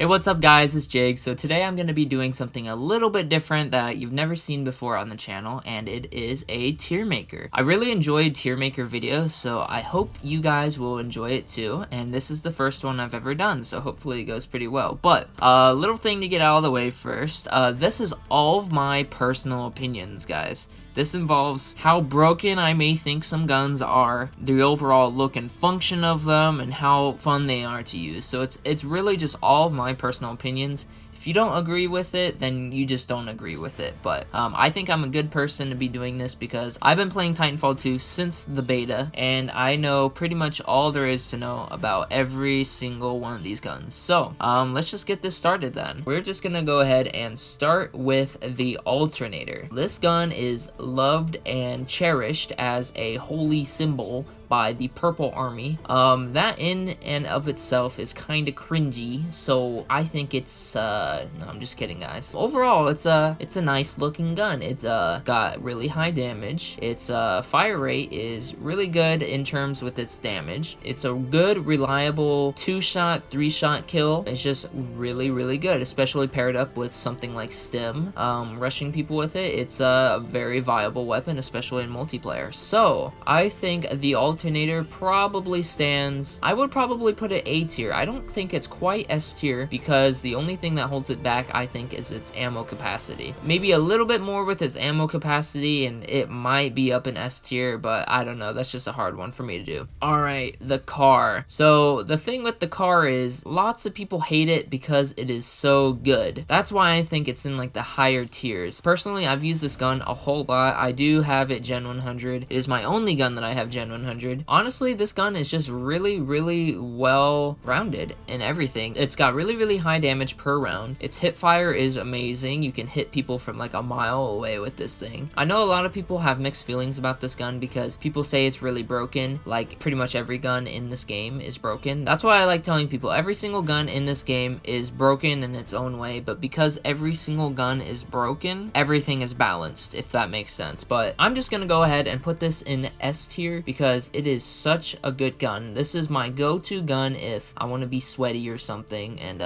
Hey, what's up guys, it's Jig. So today I'm going to be doing something a little bit different that you've never seen before on the channel, and it is a tier maker. I really enjoyed tier maker videos, so I hope you guys will enjoy it too, and this is the first one I've ever done, so hopefully it goes pretty well. But a little thing to get out of the way first, this is all of my personal opinions, guys. This involves how broken I may think some guns are, the overall look and function of them, and how fun they are to use. So it's really just all of my personal opinions. If you don't agree with it, then you just don't agree with it. But I think I'm a good person to be doing this because I've been playing Titanfall 2 since the beta, and I know pretty much all there is to know about every single one of these guns. So let's just get this started then. We're just gonna go ahead and start with the alternator. This gun is loved and cherished as a holy symbol by the Purple Army. That in and of itself is kind of cringy, so I think it's no, I'm just kidding, guys. Overall, it's a nice looking gun. It's got really high damage. Its fire rate is really good in terms with its damage. It's a good, reliable 2-shot, 3-shot kill. It's just really good, especially paired up with something like Stim. Rushing people with it, it's a very viable weapon, especially in multiplayer. So I think the alternator probably stands, I would probably put it A tier. I don't think it's quite S tier because the only thing that holds it back, I think, is its ammo capacity. Maybe a little bit more with its ammo capacity and it might be up in S tier, but I don't know, that's just a hard one for me to do. Alright, the car. So the thing with the car is lots of people hate it because it is so good. That's why I think it's in like the higher tiers. Personally, I've used this gun a whole lot. I do have it Gen 100. It is my only gun that I have Gen 100. Honestly, this gun is just really well rounded in everything. It's got really high damage per round. Its hip fire is amazing. You can hit people from like a mile away with this thing. I know a lot of people have mixed feelings about this gun because people say it's really broken. Like pretty much every gun in this game is broken. That's why I like telling people every single gun in this game is broken in its own way, but because every single gun is broken, everything is balanced, if that makes sense. But I'm just gonna go ahead and put this in S tier because it is such a good gun. This is my go-to gun if I want to be sweaty or something, and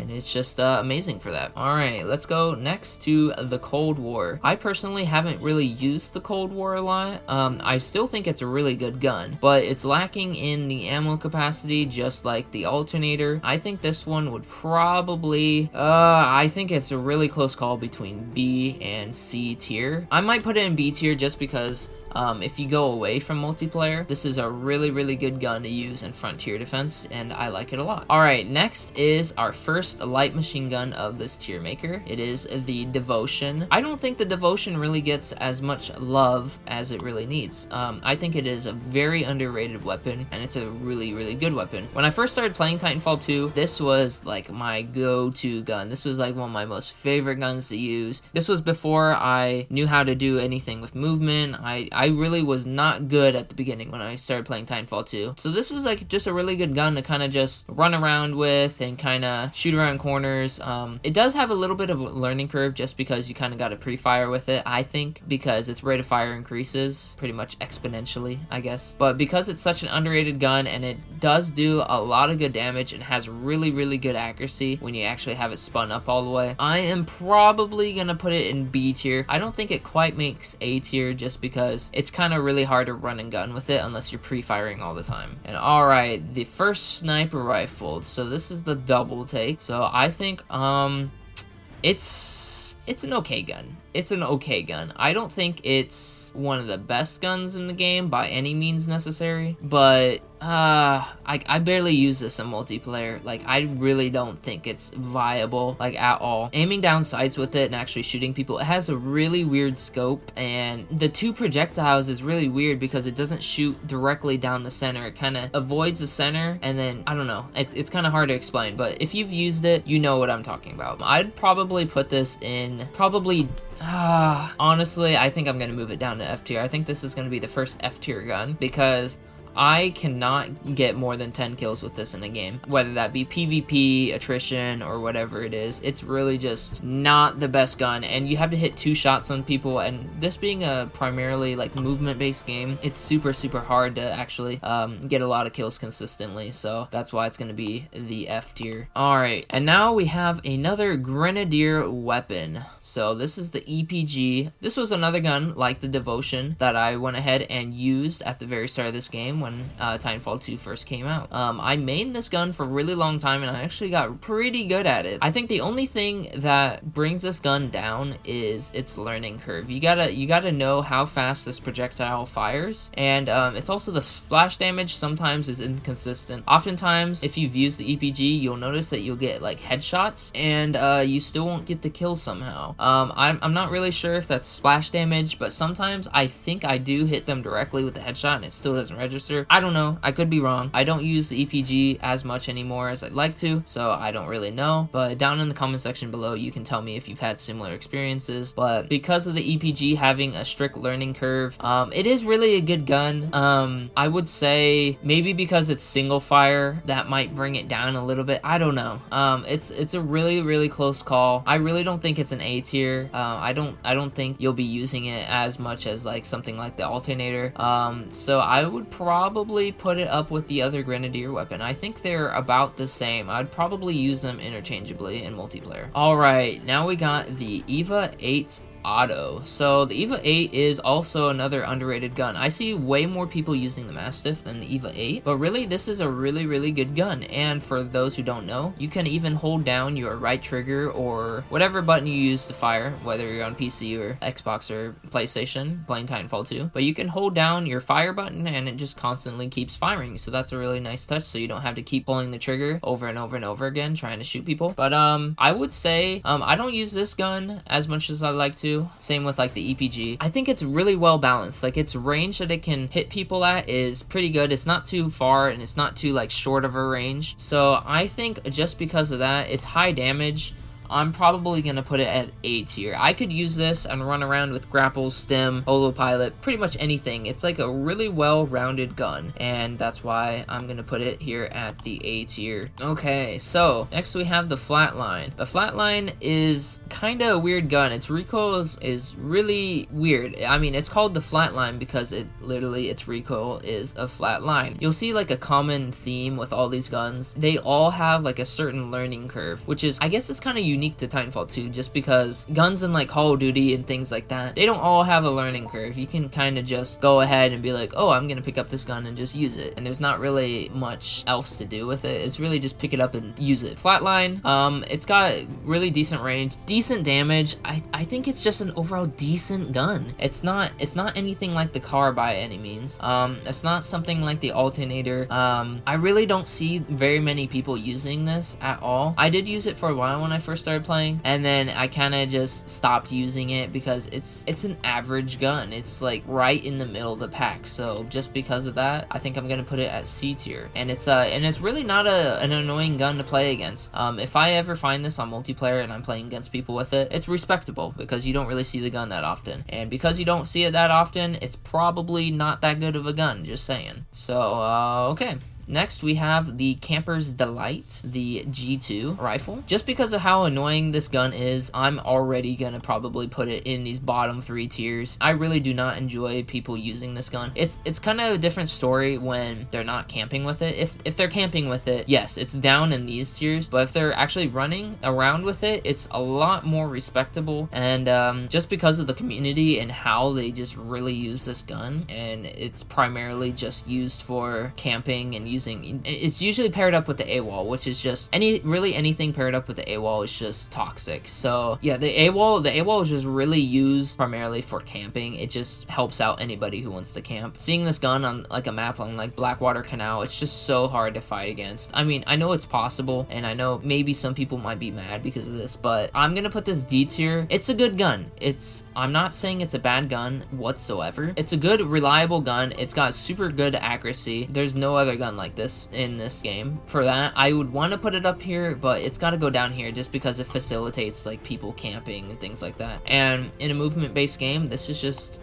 it's just amazing for that. Alright, let's go next to the Cold War. I personally haven't really used the Cold War a lot. I still think it's a really good gun, but it's lacking in the ammo capacity just like the alternator. I think this one would probably I think it's a really close call between B and C tier. I might put it in B tier just because if you go away from multiplayer, this is a really good gun to use in frontier defense, and I like it a lot. Alright, next is our first light machine gun of this tier maker. It is the Devotion. I don't think the Devotion really gets as much love as it really needs. I think it is a very underrated weapon, and it's a really good weapon. When I first started playing Titanfall 2, this was like my go-to gun. This was like one of my most favorite guns to use. This was before I knew how to do anything with movement. I really was not good at the beginning when I started playing Titanfall 2. So this was like just a really good gun to kind of just run around with and kind of shoot around corners. It does have a little bit of a learning curve just because you kind of got to pre-fire with it, I think, because its rate of fire increases pretty much exponentially, I guess. But because it's such an underrated gun and it does do a lot of good damage and has really good accuracy when you actually have it spun up all the way, I am probably gonna put it in B tier. I don't think it quite makes A tier just because it's kind of really hard to run and gun with it unless you're pre-firing all the time. And alright, the first sniper rifle. So this is the double take. So I think it's an okay gun. It's an okay gun. I don't think it's one of the best guns in the game by any means necessary, but I barely use this in multiplayer. Like, I really don't think it's viable, like, at all. Aiming down sights with it and actually shooting people, it has a really weird scope, and the two projectiles is really weird because it doesn't shoot directly down the center. It kind of avoids the center, and then, I don't know, it's kind of hard to explain, but if you've used it, you know what I'm talking about. I'd probably put this in, honestly, I think I'm gonna move it down to F tier. I think this is gonna be the first F tier gun because I cannot get more than 10 kills with this in a game, whether that be PvP, attrition, or whatever it is. It's really just not the best gun, and you have to hit 2 shots on people, and this being a primarily like movement based game, it's super hard to actually get a lot of kills consistently, so that's why it's going to be the F tier. Alright, and now we have another grenadier weapon. So this is the EPG. This was another gun like the Devotion that I went ahead and used at the very start of this game when Titanfall 2 first came out. I mained this gun for a really long time, and I actually got pretty good at it. I think the only thing that brings this gun down is its learning curve. You gotta know how fast this projectile fires, and it's also the splash damage sometimes is inconsistent. Oftentimes, if you've used the EPG, you'll notice that you'll get like headshots, and you still won't get the kill somehow. I'm not really sure if that's splash damage, but sometimes I think I do hit them directly with the headshot and it still doesn't register. I don't know, I could be wrong. I don't use the EPG as much anymore as I'd like to, so I don't really know, but down in the comment section below you can tell me if you've had similar experiences. But because of the EPG having a strict learning curve, it is really a good gun. I would say maybe because it's single fire that might bring it down a little bit. I don't know. It's a really close call. I really don't think it's an A tier. I don't think you'll be using it as much as like something like the alternator. So I would probably put it up with the other grenadier weapon. I think they're about the same. I'd probably use them interchangeably in multiplayer. Alright, now we got the EVA 8 Auto. So the EVA 8 is also another underrated gun. I see way more people using the Mastiff than the EVA 8, but really this is a really good gun. And for those who don't know, you can even hold down your right trigger or whatever button you use to fire, whether you're on PC or Xbox or PlayStation playing Titanfall 2, but you can hold down your fire button and it just constantly keeps firing. So that's a really nice touch, so you don't have to keep pulling the trigger over and over again trying to shoot people. But I would say I don't use this gun as much as I like to. Same with like the EPG. I think it's really well balanced. Like its range that it can hit people at is pretty good. It's not too far and it's not too like short of a range. So I think just because of that, it's high damage. I'm probably going to put it at A tier. I could use this and run around with grapple, stim, holo pilot, pretty much anything. It's like a really well-rounded gun, and that's why I'm going to put it here at the A tier. Okay, so next we have the Flatline. The Flatline is kind of a weird gun. Its recoil is really weird. I mean, it's called the Flatline because its recoil is a flat line. You'll see like a common theme with all these guns. They all have like a certain learning curve, which is, I guess it's kind of unique to Titanfall 2, just because guns in like Call of Duty and things like that, they don't all have a learning curve. You can kind of just go ahead and be like, oh, I'm gonna pick up this gun and just use it, and there's not really much else to do with it. It's really just pick it up and use it. Flatline, it's got really decent range, decent damage. I think it's just an overall decent gun. It's not anything like the car by any means. It's not something like the alternator. I really don't see very many people using this at all. I did use it for a while when I first started playing, and then I kind of just stopped using it because it's an average gun. It's like right in the middle of the pack. So just because of that, I think I'm gonna put it at C tier. And it's really not an annoying gun to play against. If I ever find this on multiplayer and I'm playing against people with it, it's respectable because you don't really see the gun that often. And because you don't see it that often, it's probably not that good of a gun, just saying. So okay. Next, we have the Camper's Delight, the G2 rifle. Just because of how annoying this gun is, I'm already gonna probably put it in these bottom 3 tiers. I really do not enjoy people using this gun. It's kind of a different story when they're not camping with it. If they're camping with it, yes, it's down in these tiers, but if they're actually running around with it, it's a lot more respectable. And just because of the community and how they just really use this gun, and it's primarily just used for camping and it's usually paired up with the AWOL, which is just anything paired up with the AWOL is just toxic. So yeah, the AWOL is just really used primarily for camping. It just helps out anybody who wants to camp. Seeing this gun on like a map on like Blackwater Canal, it's just so hard to fight against. I mean, I know it's possible, and I know maybe some people might be mad because of this, but I'm gonna put this D tier. It's a good gun. I'm not saying it's a bad gun whatsoever. It's a good, reliable gun. It's got super good accuracy. There's no other gun like like this in this game. For that, I would want to put it up here, but it's got to go down here just because it facilitates like people camping and things like that. And in a movement-based game, this is just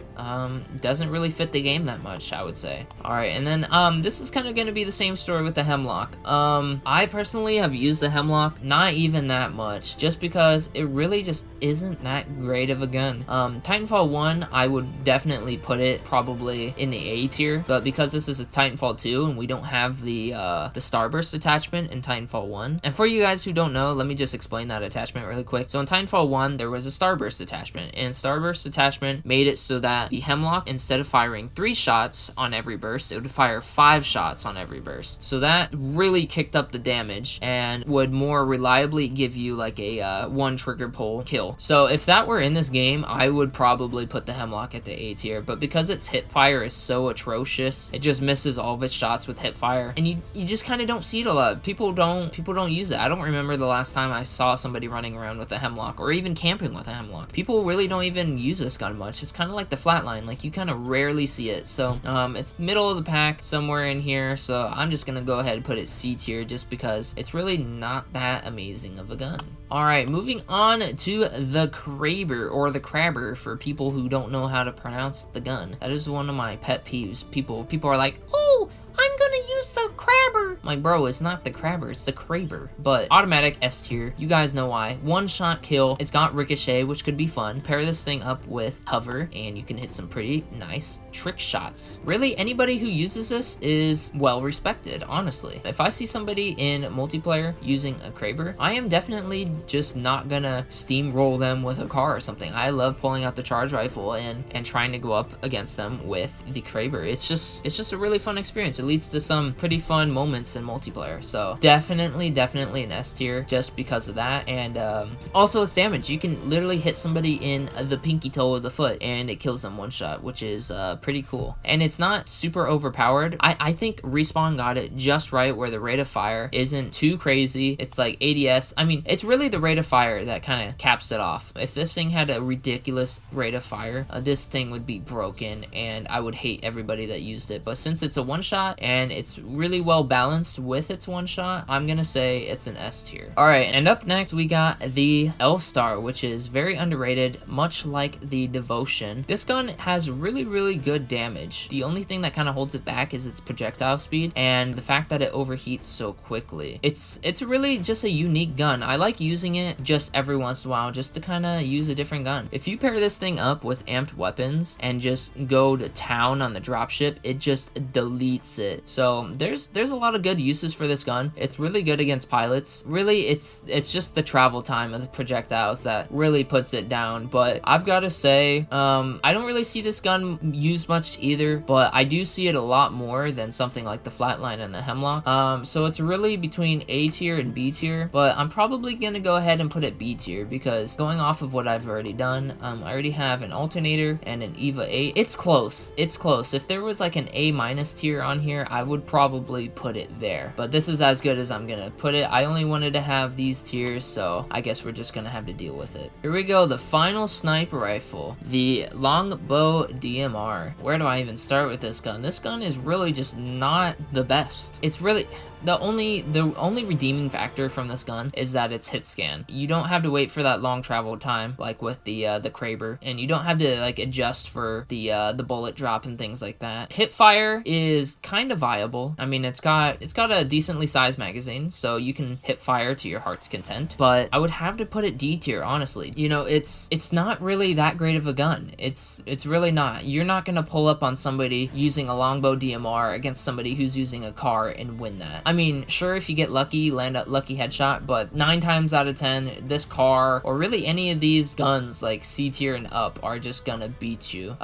doesn't really fit the game that much, I would say. All right, and then this is kind of going to be the same story with the Hemlock. I personally have used the Hemlock not even that much, just because it really just isn't that great of a gun. Titanfall 1, I would definitely put it probably in the A tier, but because this is a Titanfall 2 and we don't have the Starburst attachment in Titanfall 1, and for you guys who don't know, let me just explain that attachment really quick. So in Titanfall 1, there was a Starburst attachment, and Starburst attachment made it so that the Hemlock, instead of firing 3 shots on every burst, it would fire 5 shots on every burst. So that really kicked up the damage and would more reliably give you like a 1 trigger pull kill. So if that were in this game, I would probably put the Hemlock at the A tier, but because its hip fire is so atrocious, it just misses all of its shots with hip fire, and you just kind of don't see it a lot. People don't use it. I don't remember the last time I saw somebody running around with a Hemlock or even camping with a Hemlock. People really don't even use this gun much. It's kind of like the Flatline, like you kind of rarely see it. So it's middle of the pack somewhere in here, so I'm just gonna go ahead and put it C tier just because it's really not that amazing of a gun. Alright, moving on to the Kraber, or the Crabber for people who don't know how to pronounce the gun. That is one of my pet peeves. People are like, oh, I'm gonna use the Crabber. I'm like, bro, it's not the Crabber, it's the Kraber. But automatic S tier, you guys know why. 1-shot kill, it's got ricochet, which could be fun. Pair this thing up with hover, and you can hit some pretty nice trick shots. Really, anybody who uses this is well respected, honestly. If I see somebody in multiplayer using a Kraber, I am definitely just not gonna steamroll them with a car or something. I love pulling out the charge rifle and trying to go up against them with the Kraber. It's just a really fun experience. It leads to some pretty fun moments in multiplayer. So definitely an S tier just because of that. And also its damage. You can literally hit somebody in the pinky toe of the foot and it kills them 1 shot, which is pretty cool. And it's not super overpowered. I think Respawn got it just right where the rate of fire isn't too crazy. It's like ADS. I mean, it's really the rate of fire that kind of caps it off. If this thing had a ridiculous rate of fire, this thing would be broken and I would hate everybody that used it. But since it's a 1-shot and it's really well balanced with its 1-shot, I'm gonna say it's an S tier. Alright, and up next we got the L-Star, which is very underrated, much like the Devotion. This gun has really good damage. The only thing that kind of holds it back is its projectile speed and the fact that it overheats so quickly. It's really just a unique gun. I like using it just every once in a while just to kind of use a different gun. If you pair this thing up with amped weapons and just go to town on the dropship, it just deletes it. So there's a lot of good uses for this gun. It's really good against pilots. Really, it's just the travel time of the projectiles that really puts it down. But I've got to say, I don't really see this gun used much either, but I do see it a lot more than something like the Flatline and the Hemlock. So it's really between A tier and B tier, but I'm probably gonna go ahead and put it B tier because going off of what I've already done, I already have an alternator and an EVA 8. It's close. If there was like an A- tier on here, I would probably put it there, but this is as good as I'm gonna put it. I only wanted to have these tiers, so I guess we're just gonna have to deal with it. Here we go, the final sniper rifle, the Bow Dmr. Where do I even start with this gun? This gun is really just not the best. It's really the only redeeming factor from this gun is that it's hit scan. You don't have to wait for that long travel time like with the Kraber, and you don't have to like adjust for the bullet drop and things like that. Hip fire is kind of viable. I mean, it's got a decently sized magazine, so you can hip fire to your heart's content, but I would have to put it D tier, honestly. You know, it's not really that great of a gun. It's really not. You're not gonna pull up on somebody using a Bow Dmr against somebody who's using a car and win that. I mean, sure, if you get lucky, land a lucky headshot, but 9 times out of 10, this car, or really any of these guns, like C tier and up, are just gonna beat you.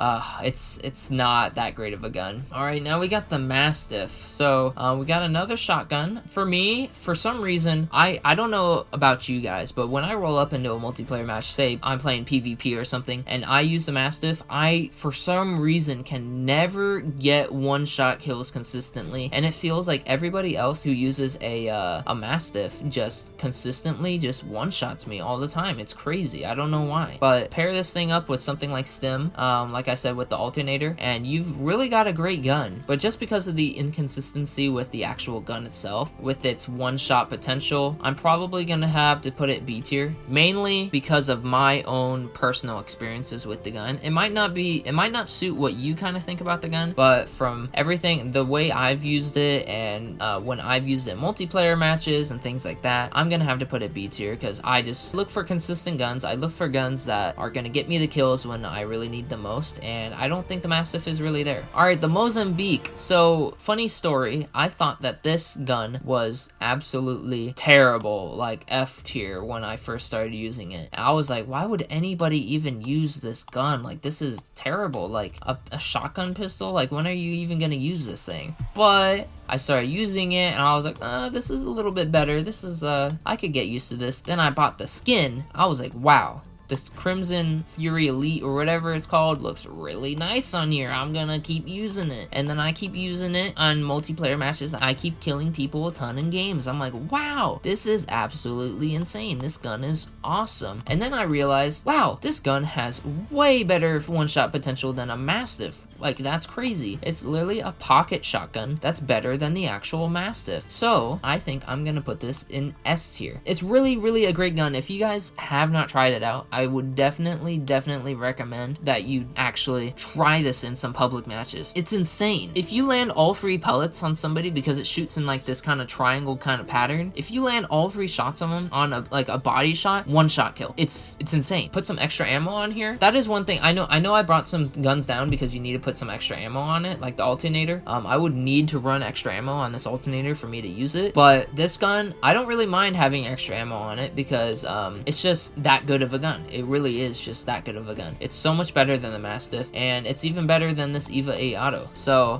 It's not that great of a gun. Alright, now we got the Mastiff. So, we got another shotgun. For me, for some reason, I don't know about you guys, but when I roll up into a multiplayer match, say I'm playing PvP or something, and I use the Mastiff, I, for some reason, can never get 1-shot kills consistently, and it feels like everybody else else who uses a Mastiff just consistently just one-shots me all the time. It's crazy. I don't know why. But pair this thing up with something like Stim, like I said, with the alternator, and you've really got a great gun. But just because of the inconsistency with the actual gun itself, with its one-shot potential, I'm probably gonna have to put it B tier, mainly because of my own personal experiences with the gun. It might not suit what you kind of think about the gun, but from everything, the way I've used it, and when I've used it in multiplayer matches and things like that, I'm gonna have to put it B tier, because I just look for consistent guns. I look for guns that are gonna get me the kills when I really need them most, and I don't think the Mastiff is really there. Alright, the Mozambique. So, funny story, I thought that this gun was absolutely terrible, like F tier, when I first started using it. I was like, why would anybody even use this gun? Like, this is terrible. Like, a shotgun pistol? Like, when are you even gonna use this thing? But I started using it, and I was like, this is a little bit better. This is, I could get used to this. Then I bought the skin. I was like, wow. This Crimson Fury Elite or whatever it's called looks really nice on here. I'm gonna keep using it. And then I keep using it on multiplayer matches. I keep killing people a ton in games. I'm like, wow, this is absolutely insane. This gun is awesome. And then I realized, wow, this gun has way better one-shot potential than a Mastiff. Like, that's crazy. It's literally a pocket shotgun that's better than the actual Mastiff. So I think I'm gonna put this in S tier. It's really, really a great gun. If you guys have not tried it out, I would definitely recommend that you actually try this in some public matches. It's insane. If you land all 3 pellets on somebody, because it shoots in like this kind of triangle kind of pattern, if you land all 3 shots on them on a body shot, 1-shot kill. It's insane. Put some extra ammo on here. That is one thing. I know I brought some guns down because you need to put some extra ammo on it, like the alternator. I would need to run extra ammo on this alternator for me to use it, but this gun, I don't really mind having extra ammo on it because it's just that good of a gun. It really is just that good of a gun. It's so much better than the Mastiff, and it's even better than this EVA 8 Auto. So,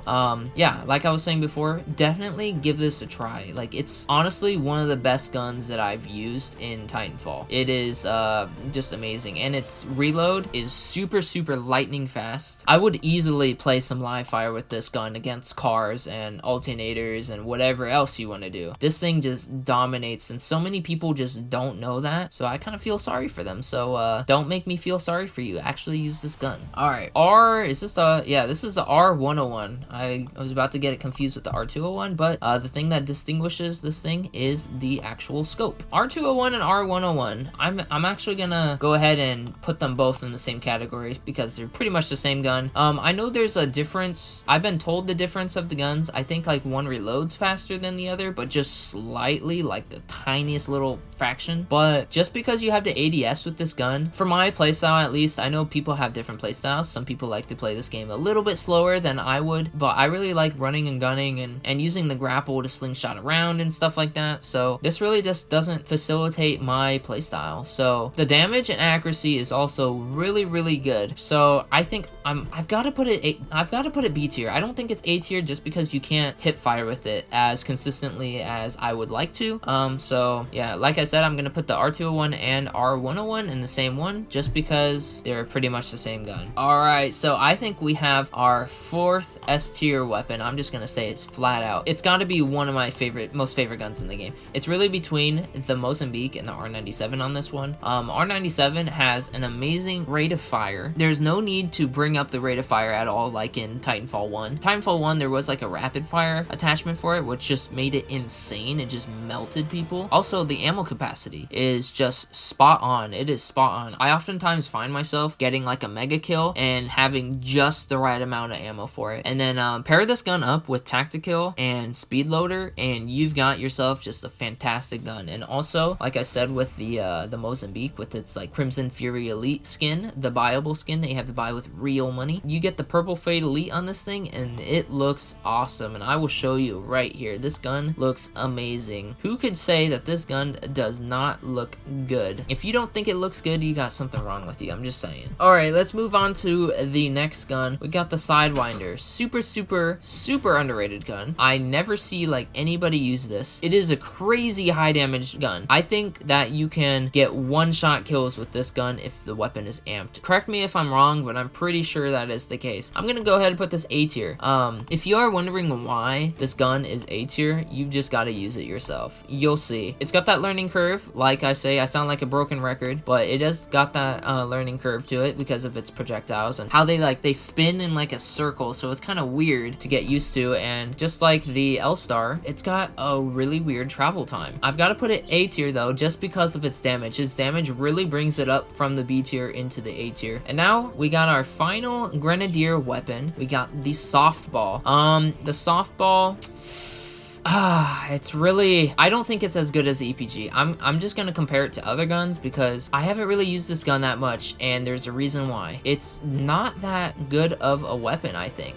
yeah, like I was saying before, definitely give this a try. Like, it's honestly one of the best guns that I've used in Titanfall. It is just amazing, and its reload is super lightning fast. I would easily play some live fire with this gun against cars and alternators and whatever else you want to do. This thing just dominates, and so many people just don't know that, so I kind of feel sorry for them. So don't make me feel sorry for you. Actually use this gun. Alright, is this yeah, this is the R101. I was about to get it confused with the R201, but the thing that distinguishes this thing is the actual scope. R201 and R101, I'm actually gonna go ahead and put them both in the same categories because they're pretty much the same gun. I know there's a difference. I've been told the difference of the guns. I think like one reloads faster than the other, but just slightly, like the tiniest little fraction. But just because you have the ADS with this gun, for my playstyle at least, I know people have different playstyles. Some people like to play this game a little bit slower than I would, but I really like running and gunning and using the grapple to slingshot around and stuff like that. So this really just doesn't facilitate my playstyle. So the damage and accuracy is also really good. So I think I've got to put it B tier. I don't think it's A tier just because you can't hit fire with it as consistently as I would like to. So yeah, like I said, I'm gonna put the R201 and R101 in the same one just because they're pretty much the same gun. Alright, so I think we have our 4th S tier weapon. I'm just gonna say it's flat out. It's gotta be one of my most favorite guns in the game. It's really between the Mozambique and the R97 on this one. R97 has an amazing rate of fire. There's no need to bring up the rate of fire at all like in Titanfall 1. Titanfall 1, there was like a rapid fire attachment for it, which just made it insane. It just melted people. Also, the ammo capacity is just spot on. It is spot on. I oftentimes find myself getting like a mega kill and having just the right amount of ammo for it. And then pair this gun up with Tactical and Speed Loader, and you've got yourself just a fantastic gun. And also, like I said, with the Mozambique, with its like Crimson Fury Elite skin, the buyable skin that you have to buy with real money, you get the Purple Fade Elite on this thing, and it looks awesome. And I will show you right here. This gun looks amazing. Who could say that this gun does not look good? If you don't think it looks good, good, you got something wrong with you. I'm just saying. Alright, let's move on to the next gun. We got the Sidewinder. Super underrated gun. I never see like anybody use this. It is a crazy high damage gun. I think that you can get one-shot kills with this gun if the weapon is amped. Correct me if I'm wrong, but I'm pretty sure that is the case. I'm gonna go ahead and put this A tier. If you are wondering why this gun is A tier, you've just got to use it yourself. You'll see. It's got that learning curve. Like I say, I sound like a broken record, but it has got that learning curve to it because of its projectiles and how they spin in like a circle, so it's kind of weird to get used to. And just like the L-Star, it's got a really weird travel time. I've got to put it A tier though, just because of its damage. Its damage really brings it up from the B tier into the A tier. And now we got our final grenadier weapon. We got the softball. The softball, it's really, I don't think it's as good as the EPG. I'm just gonna compare it to other guns because I haven't really used this gun that much, and there's a reason why. It's not that good of a weapon, I think.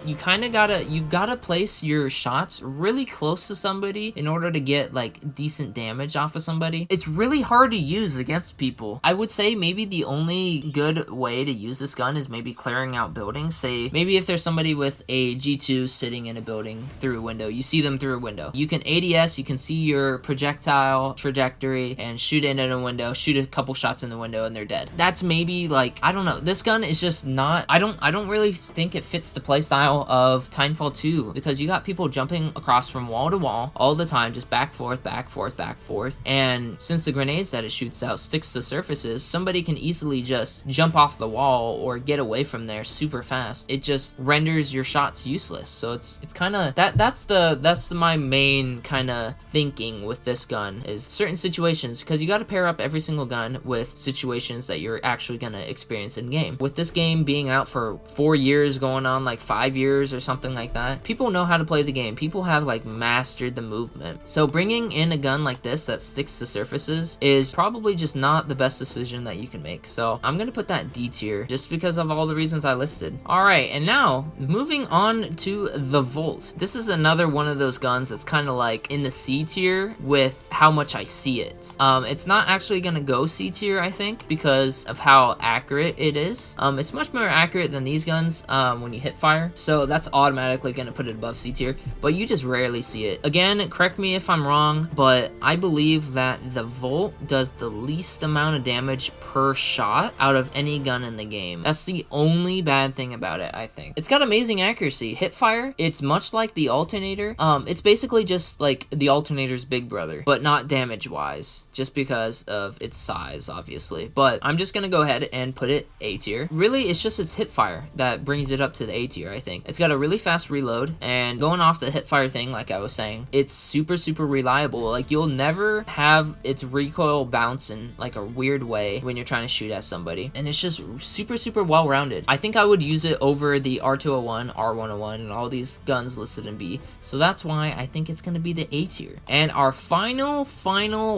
You've gotta place your shots really close to somebody in order to get like decent damage off of somebody. It's really hard to use against people. I would say maybe the only good way to use this gun is maybe clearing out buildings. Say maybe if there's somebody with a G2 sitting in a building through a window, you see them through a window. You can ADS, you can see your projectile trajectory and shoot it in a window, shoot a couple shots in the window, and they're dead. That's maybe like, I don't know. This gun is just not, I don't really think it fits the playstyle of Titanfall 2 because you got people jumping across from wall to wall all the time, just back, forth, back, forth, back, forth. And since the grenades that it shoots out sticks to surfaces, somebody can easily just jump off the wall or get away from there super fast. It just renders your shots useless. So it's kind of, that's my main kind of thinking with this gun is certain situations, because you got to pair up every single gun with situations that you're actually going to experience in game. With this game being out for 4 years, going on like 5 years or something like that, people know how to play the game. People have like mastered the movement. So bringing in a gun like this that sticks to surfaces is probably just not the best decision that you can make. So I'm going to put that D tier just because of all the reasons I listed. All right, and now moving on to the Volt. This is another one of those guns that's kind of like in the C tier with how much I see it. It's not actually gonna go C tier, I think, because of how accurate it is. It's much more accurate than these guns when you hit fire, so that's automatically gonna put it above C tier, but you just rarely see it. Again, correct me if I'm wrong, but I believe that the Volt does the least amount of damage per shot out of any gun in the game. That's the only bad thing about it, I think. It's got amazing accuracy. Hit fire, it's much like the alternator. It's basically just like the alternator's big brother, but not damage wise, just because of its size, obviously. But I'm just gonna go ahead and put it A tier. Really, it's just its hip fire that brings it up to the A tier, I think. It's got a really fast reload, and going off the hip fire thing, like I was saying, it's super reliable. Like, you'll never have its recoil bounce in like a weird way when you're trying to shoot at somebody, and it's just super well rounded. I think I would use it over the R201, R101, and all these guns listed in B, so that's why I think it's gonna be the A tier. And our final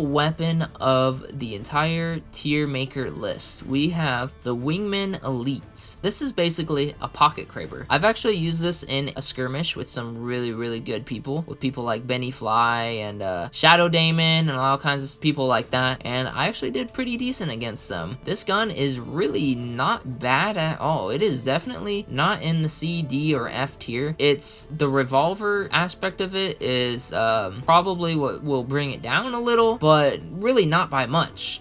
weapon of the entire tier maker list, we have the Wingmen Elites. This is basically a pocket Kraber. I've actually used this in a skirmish with some really good people, with people like Benny Fly and Shadow Damon and all kinds of people like that, and I actually did pretty decent against them. This gun is really not bad at all. It is definitely not in the C, D, or F tier. It's the revolver aspect of it is probably what will bring it down a little, but really not by much.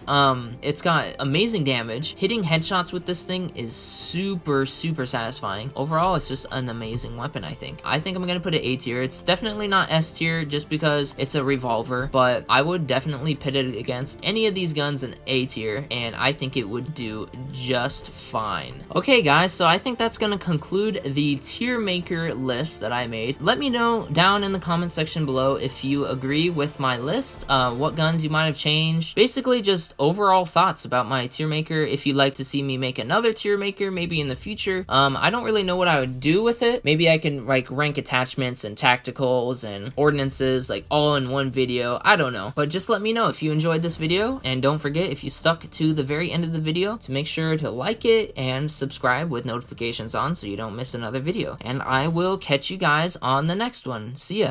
It's got amazing damage. Hitting headshots with this thing is super satisfying. Overall, it's just an amazing weapon, I think. I'm gonna put it A tier. It's definitely not S tier just because it's a revolver, but I would definitely pit it against any of these guns in A tier, and I think it would do just fine. Okay, guys, so I think that's gonna conclude the tier maker list that I made. Let me know down in the comment section below if you agree with my list, what guns you might have changed, basically just overall thoughts about my tier maker. If you'd like to see me make another tier maker maybe in the future, I don't really know what I would do with it. Maybe I can like rank attachments and tacticals and ordinances like all in one video. I don't know, but just let me know if you enjoyed this video, and don't forget, if you stuck to the very end of the video, to make sure to like it and subscribe with notifications on so you don't miss another video. And I will catch you guys on the next one. See ya.